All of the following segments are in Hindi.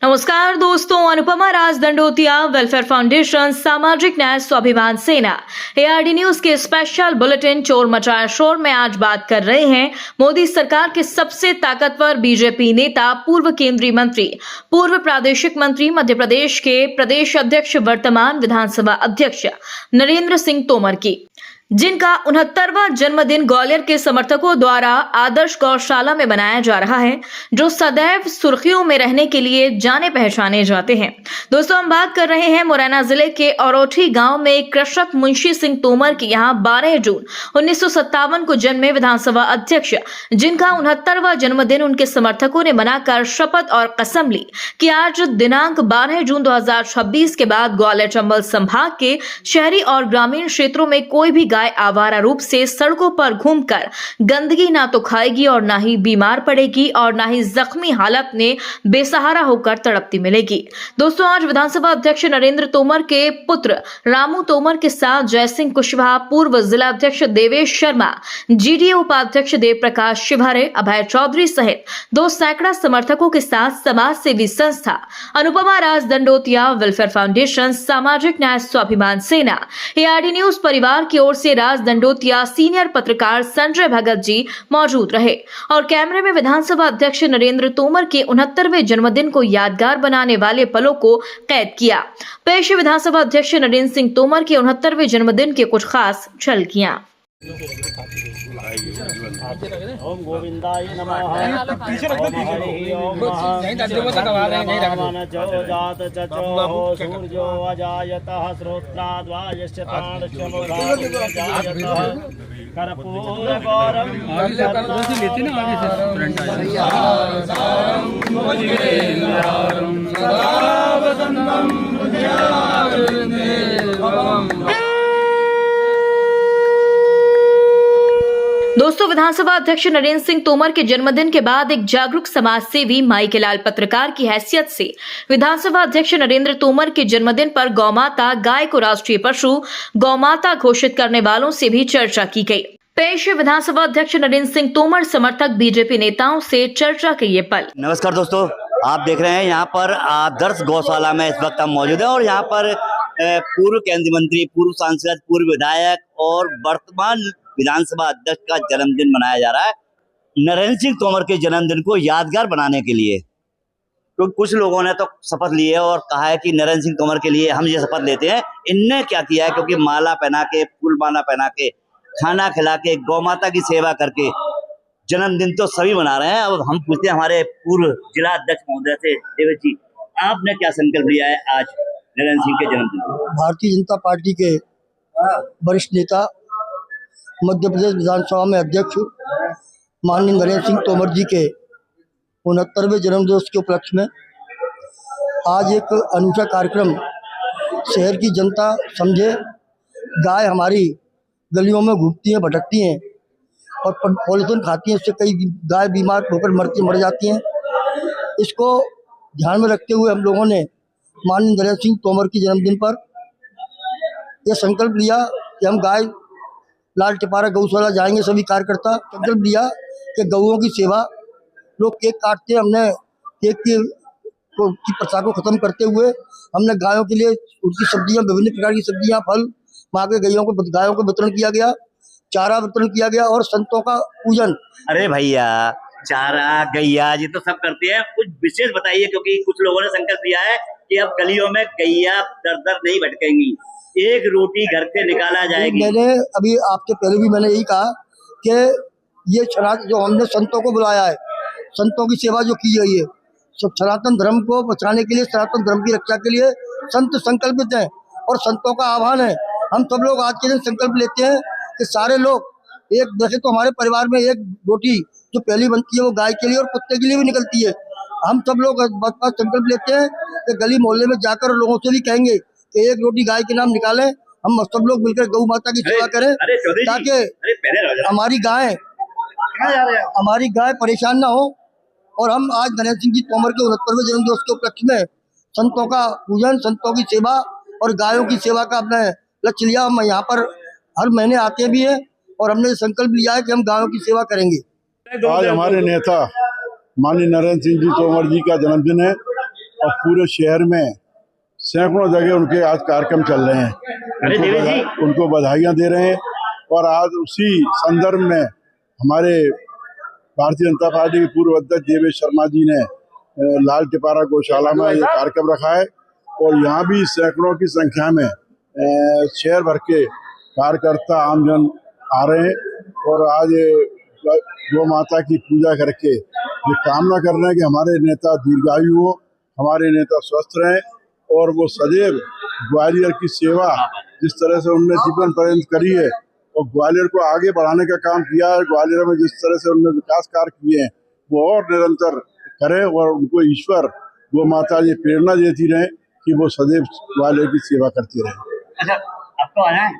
नमस्कार दोस्तों, अनुपमा राज दंडोतिया वेलफेयर फाउंडेशन सामाजिक न्याय स्वाभिमान सेना एआरडी न्यूज के स्पेशल बुलेटिन चोर मचाया शोर में आज बात कर रहे हैं मोदी सरकार के सबसे ताकतवर बीजेपी नेता, पूर्व केंद्रीय मंत्री, पूर्व प्रादेशिक मंत्री, मध्य प्रदेश के प्रदेश अध्यक्ष, वर्तमान विधानसभा अध्यक्ष नरेंद्र सिंह तोमर की, जिनका 69वां जन्मदिन ग्वालियर के समर्थकों द्वारा आदर्श गौशाला में मनाया जा रहा है, जो सदैव सुर्खियों में रहने के लिए जाने पहचाने जाते हैं। दोस्तों, हम बात कर रहे हैं मुरैना जिले के औरोठी गांव में कृषक मुंशी सिंह तोमर की यहां 12 जून 1957 को जन्मे विधानसभा अध्यक्ष, जिनका 69वां जन्मदिन उनके समर्थकों ने मनाकर शपथ और कसम ली कि आज दिनांक 12 जून 2026 के बाद ग्वालियर चंबल संभाग के शहरी और ग्रामीण क्षेत्रों में कोई भी गाय आवारा रूप से सड़कों पर घूमकर गंदगी ना तो खाएगी और ना ही बीमार पड़ेगी और ना ही जख्मी हालत में बेसहारा होकर तड़पती मिलेगी। दोस्तों, आज विधानसभा अध्यक्ष नरेंद्र तोमर के पुत्र रामू तोमर के साथ जयसिंह कुशवाहा, पूर्व जिला अध्यक्ष देवेश शर्मा, जीडीए उपाध्यक्ष देव प्रकाश शिवहरे, अभय चौधरी सहित 2 सैकड़ा समर्थकों के साथ समाज सेवी संस्था अनुपमा राज दंडोतिया वेलफेयर फाउंडेशन सामाजिक न्याय स्वाभिमान सेना एआरडी न्यूज परिवार की ओर से राज दंडोतिया, सीनियर पत्रकार संजय भगत जी मौजूद रहे और कैमरे में विधानसभा अध्यक्ष नरेंद्र तोमर के 69वें जन्मदिन को यादगार बनाने वाले पलों को कैद किया। पेश है विधानसभा अध्यक्ष नरेंद्र सिंह तोमर के 69वें जन्मदिन के कुछ खास झलकियां। ओम गोविंदाय नमः। जात चचो सूर्यो अजायतः कर्पूरगौरं दोस्तों, विधानसभा अध्यक्ष नरेंद्र सिंह तोमर के जन्मदिन के बाद एक जागरूक समाज सेवी माईकेलाल पत्रकार की हैसियत से विधानसभा अध्यक्ष नरेंद्र तोमर के जन्मदिन पर गौमाता, गाय को राष्ट्रीय पशु गौमाता घोषित करने वालों से भी चर्चा की गई। पेश है विधानसभा अध्यक्ष नरेंद्र सिंह तोमर समर्थक बीजेपी नेताओं से चर्चा के ये पल। नमस्कार दोस्तों, आप देख रहे हैं यहाँ पर आदर्श गौशाला में इस वक्त हम मौजूद हैं और यहाँ पर पूर्व केंद्रीय मंत्री, पूर्व सांसद, पूर्व विधायक और वर्तमान विधानसभा अध्यक्ष का जन्मदिन मनाया जा रहा है। नरेंद्र सिंह तोमर के जन्मदिन को यादगार बनाने के लिए तो कुछ लोगों ने तो शपथ ली है और कहा है कि नरेंद्र सिंह तोमर के लिए हम ये शपथ लेते हैं। इनने क्या किया है, क्योंकि माला पहना के, फूल माला पहना के, खाना खिला के, गौ माता की सेवा करके जन्मदिन तो सभी मना रहे हैं। अब हम पूछते हैं हमारे पूर्व जिला अध्यक्ष महोदय से, देवेश जी, आपने क्या संकल्प लिया है आज नरेंद्र सिंह के जन्मदिन? भारतीय जनता पार्टी के वरिष्ठ नेता, मध्य प्रदेश विधानसभा में अध्यक्ष माननीय नरेंद्र सिंह तोमर जी के 69वें जन्मदिवस के उपलक्ष्य में आज एक अनूठा कार्यक्रम, शहर की जनता समझे गाय हमारी गलियों में घूमती हैं, भटकती हैं और पॉलीथिन खाती हैं, इससे कई गाय बीमार होकर मर जाती हैं। इसको ध्यान में रखते हुए हम लोगों ने माननीय नरेंद्र सिंह तोमर की जन्मदिन पर यह संकल्प लिया कि हम गाय लाल टिपारा गौशाला जाएंगे। सभी कार्यकर्ता संकल्प लिया कि गौओं की सेवा, लोग केक काटते हैं, हमने केक की प्रथा को खत्म करते हुए हमने गायों के लिए उनकी सब्जियां, विभिन्न प्रकार की सब्जियां, फल माँ के गायों को वितरण किया गया, चारा वितरण किया गया और संतों का पूजन। अरे भैया, चारा, गैया ये तो सब करते हैं, कुछ विशेष बताइए, क्योंकि कुछ लोगों ने संकल्प लिया है कि अब गलियों में गैया दर दर नहीं भटकेंगी, एक रोटी घर से निकाला जाएगी। मैंने अभी आपके पहले भी मैंने यही कहा कि ये जो हमने संतों को बुलाया है, संतों की सेवा जो की गई है, सनातन धर्म को बचाने के लिए, सनातन धर्म की रक्षा के लिए संत संकल्पित हैं और संतों का आह्वान है। हम सब लोग आज के दिन संकल्प लेते हैं कि सारे लोग एक, जैसे तो हमारे परिवार में एक रोटी जो पहली बनती है वो गाय के लिए और कुत्ते के लिए भी निकलती है। हम सब लोग बस संकल्प लेते हैं कि गली मोहल्ले में जाकर लोगों से भी कहेंगे कि एक रोटी गाय के नाम निकालें, हम सब लोग मिलकर गौ माता की सेवा करें ताकि हमारी गाय परेशान ना हो। और हम आज नरेंद्र सिंह जी तोमर के 69वें जन्मदिवस के उपलक्ष्य में संतों का पूजन, संतों की सेवा और गायों की सेवा का अपने लक्ष्य लिया। हम यहाँ पर हर महीने आते भी हैं और हमने संकल्प लिया है कि हम गायों की सेवा करेंगे। आज हमारे नेता माननीय नरेंद्र सिंह जी तोमर जी का जन्मदिन है और पूरे शहर में सैकड़ों जगह उनके आज कार्यक्रम चल रहे हैं। उनको बधाइयाँ दे रहे हैं। और आज उसी संदर्भ में हमारे भारतीय जनता पार्टी के पूर्व अध्यक्ष देवेश शर्मा जी ने लाल टिपारा गौशाला में ये कार्यक्रम रखा है और यहाँ भी सैकड़ों की संख्या में शहर भर के कार्यकर्ता आमजन आ रहे हैं और आज गौ माता की पूजा करके ये कामना कर रहे हैं कि हमारे नेता दीर्घायु हो, हमारे नेता स्वस्थ रहें और वो सदैव ग्वालियर की सेवा जिस तरह से उन्होंने जीवन पर्यंत करी है और ग्वालियर को आगे बढ़ाने का काम किया है, ग्वालियर में जिस तरह से उन्होंने विकास कार्य किए हैं वो और निरंतर करें और उनको ईश्वर गौ माता ये प्रेरणा देती रहे कि वो सदैव ग्वालियर की सेवा करती रहे। अच्छा, अब तो आया है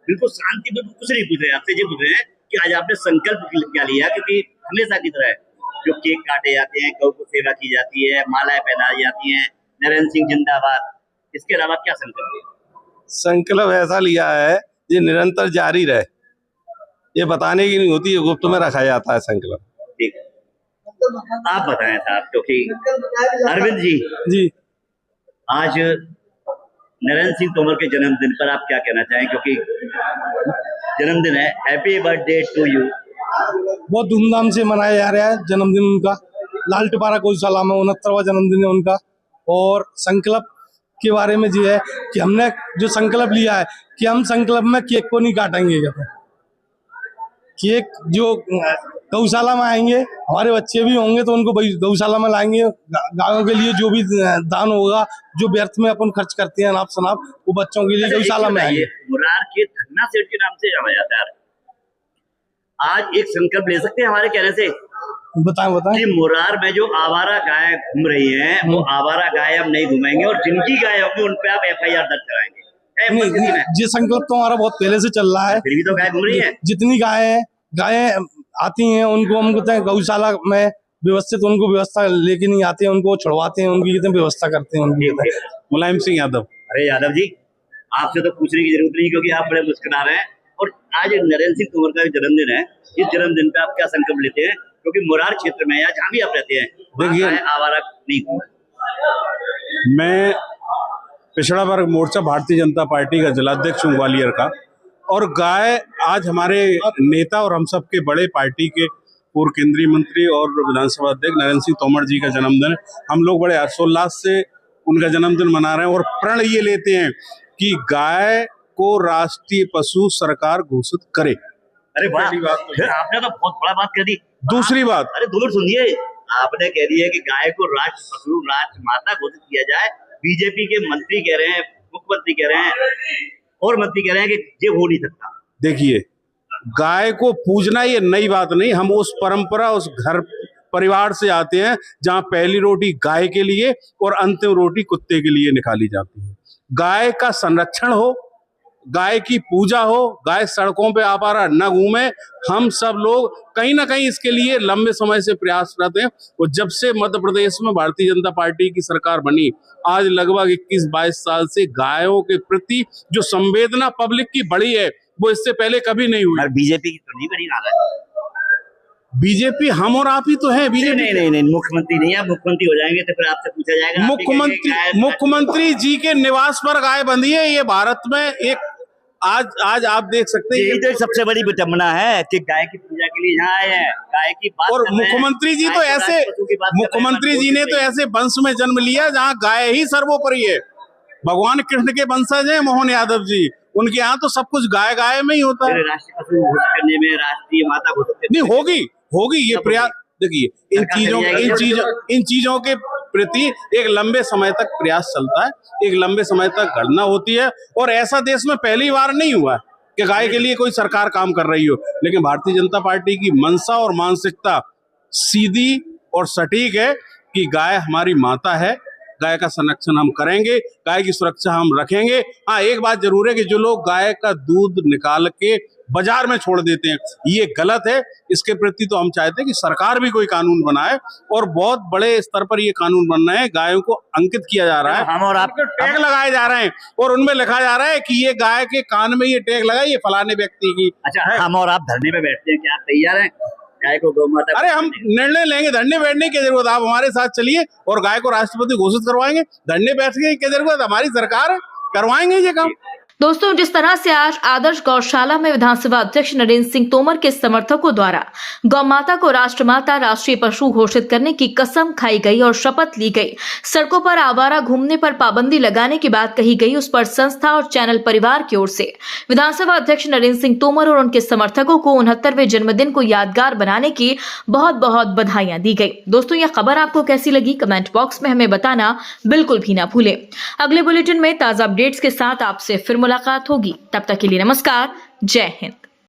बिल्कुल शांति, बिल्कुल कुछ नहीं पूछ रहे आपसे, ये पूछ रहे हैं कि आज आपने संकल्प क्या लिया, क्योंकि हमेशा की तरह जो केक काटे जाते हैं, गौ को सेवा की जाती है, मालाएं पहनाई जाती हैं, नरेंद्र सिंह जिंदाबाद, इसके अलावा क्या संकल्प लिया? संकल्प ऐसा लिया है ये निरंतर जारी रहे, ये बताने की नहीं होती, ये गुप्त में रखा जाता है संकल्प। ठीक है, आप बताएं साहब, क्योंकि अरविंद जी आज नरेंद्र सिंह तोमर के जन्मदिन पर आप क्या कहना चाहें, क्योंकि जन्मदिन है, हैप्पी बर्थडे टू यू। बहुत धूमधाम से मनाया जा रहा है जन्मदिन उनका, लाल टिपारा गौशाला में 69वां जन्मदिन है उनका। और संकल्प के बारे में ये है कि हमने जो संकल्प लिया है कि हम संकल्प में केक को नहीं काटेंगे, केक जो गौशाला में आएंगे, हमारे बच्चे भी होंगे तो उनको गौशाला में लाएंगे, गायों के लिए जो भी दान होगा, जो व्यर्थ में अपन खर्च करते हैं अनाप शनाप, वो बच्चों के लिए गौशाला में आएंगे। मुरार के धन्ना सेठ के नाम से जाना जाता है, आज एक संकल्प ले सकते हैं हमारे कहने से? बताएं कि मुरार में जो आवारा गाय घूम रही हैं, वो आवारा गाय अब नहीं घुमाएंगे और जिनकी गाय होगी उन पे आप FIR दर्ज कराएंगे। ये संकल्प तो हमारा बहुत पहले से चल रहा है। फिर भी तो गाय घूम रही है। जितनी गायें आती हैं उनको हम कहते हैं गौशाला में व्यवस्थित, उनको व्यवस्था लेके नहीं आते हैं, उनको छुड़वाते हैं, उनकी कितनी व्यवस्था करते हैं उनकी। मुलायम सिंह यादव। अरे यादव जी, आपसे तो पूछने की जरूरत नहीं, क्योंकि आप बड़े मुस्कुरा रहे हैं। और आज नरेंद्र सिंह तोमर का जन्मदिन है, इस जन्मदिन पे आप क्या संकल्प लेते हैं, क्योंकि मुरार क्षेत्र में या जहाँ भी आप रहते हैं, देखिए आवारा नहीं। मैं पिछड़ा वर्ग मोर्चा भारतीय जनता पार्टी का जिलाध्यक्ष हूँ ग्वालियर का, और गाय आज हमारे नेता और हम सब के बड़े पार्टी के पूर्व केंद्रीय मंत्री और विधानसभा अध्यक्ष नरेंद्र सिंह तोमर जी का जन्मदिन है। हम लोग बड़े हर्षोल्लास से उनका जन्मदिन मना रहे हैं और प्रण ये लेते हैं कि गाय को राष्ट्रीय पशु सरकार घोषित करे। अरे वाह, आपने तो बहुत बड़ा बात कर दी। दूसरी बात, अरे दूर सुनिए, आपने कह दिया कि गाय को राष्ट्र पशु, राष्ट्र माता घोषित किया जाए। बीजेपी के मंत्री कह रहे हैं, मुख्यमंत्री कह रहे हैं और मंत्री कह रहे हैं कि ये हो नहीं सकता। देखिए, गाय को पूजना ये नई बात नहीं, हम उस परंपरा, उस घर परिवार से आते हैं जहां पहली रोटी गाय के लिए और अंतिम रोटी कुत्ते के लिए निकाली जाती है। गाय का संरक्षण हो, गाय की पूजा हो, गाय सड़कों पे आवारा न घूमे, हम सब लोग कहीं ना कहीं इसके लिए लंबे समय से प्रयासरत हैं। और जब से मध्य प्रदेश में भारतीय जनता पार्टी की सरकार बनी, आज लगभग 21-22 साल से गायों के प्रति जो संवेदना पब्लिक की बढ़ी है, वो इससे पहले कभी नहीं हुई। बीजेपी की तो नहीं बड़ी नारा है। बीजेपी हम और आप ही तो हैं। बीजेपी नहीं, मुख्यमंत्री नहीं, आप मुख्यमंत्री हो जाएंगे तो फिर आपसे पूछा जाएगा। मुख्यमंत्री जी के निवास पर गाय बंधी है। ये भारत में एक आज आप देख सकते हैं, यही तो सबसे बड़ी विडंबना है कि गाय की पूजा के लिए यहाँ आए हैं, गाय की बात। और मुख्यमंत्री जी तो ऐसे, मुख्यमंत्री जी ने तो ऐसे वंश में जन्म लिया जहाँ गाय ही सर्वोपरि है। भगवान कृष्ण के वंशज हैं मोहन यादव जी, उनके यहाँ तो सब कुछ गाय में ही होता है। राष्ट्रीय पशु घोषित करने में, राष्ट्रीय माता घोषित नहीं होगी ये प्रयास। देखिए, इन चीजों के प्रति एक लंबे समय तक प्रयास चलता है, एक लंबे समय तक गणना होती है। और ऐसा देश में पहली बार नहीं हुआ कि गाय के लिए कोई सरकार काम कर रही हो। लेकिन भारतीय जनता पार्टी की मंशा और मानसिकता सीधी और सटीक है कि गाय हमारी माता है, गाय का संरक्षण हम करेंगे, गाय की सुरक्षा हम रखेंगे। हाँ, एक बात जरूर है कि जो लोग गाय का दूध निकाल के बाजार में छोड़ देते हैं, ये गलत है। इसके प्रति तो हम चाहते हैं कि सरकार भी कोई कानून बनाए, और बहुत बड़े स्तर पर ये कानून बन रहे हैं। गायों को अंकित किया जा रहा है, हम और आप टैग लगाए जा रहे हैं, और उनमें लिखा जा रहा है कि ये गाय के कान में ये टैग लगा, ये फलाने व्यक्ति की। अच्छा, हम और आप धरने पे बैठते हैं, क्या आप तैयार हैं? गाय को गौ माता अरे हम निर्णय लेंगे, धरने बैठने की जरूरत, आप हमारे साथ चलिए और गाय को राष्ट्रपति घोषित करवाएंगे। धरने बैठने की जरूरत, हमारी सरकार करवाएंगे ये काम। दोस्तों, जिस तरह से आज आदर्श गौशाला में विधानसभा अध्यक्ष नरेंद्र सिंह तोमर के समर्थकों द्वारा गौ माता को राष्ट्रमाता, राष्ट्रीय पशु घोषित करने की कसम खाई गई और शपथ ली गई, सड़कों पर आवारा घूमने पर पाबंदी लगाने की बात कही गई, उस पर संस्था और चैनल परिवार की ओर से विधानसभा अध्यक्ष नरेंद्र सिंह तोमर और उनके समर्थकों को 69वें जन्मदिन को यादगार बनाने की बहुत बहुत बधाइयां दी गई। दोस्तों, यह खबर आपको कैसी लगी कमेंट बॉक्स में हमें बताना बिल्कुल भी ना भूलें। अगले बुलेटिन में ताजा अपडेट्स के साथ आपसे फिर मुलाकात होगी। तब तक के लिए नमस्कार, जय हिंद।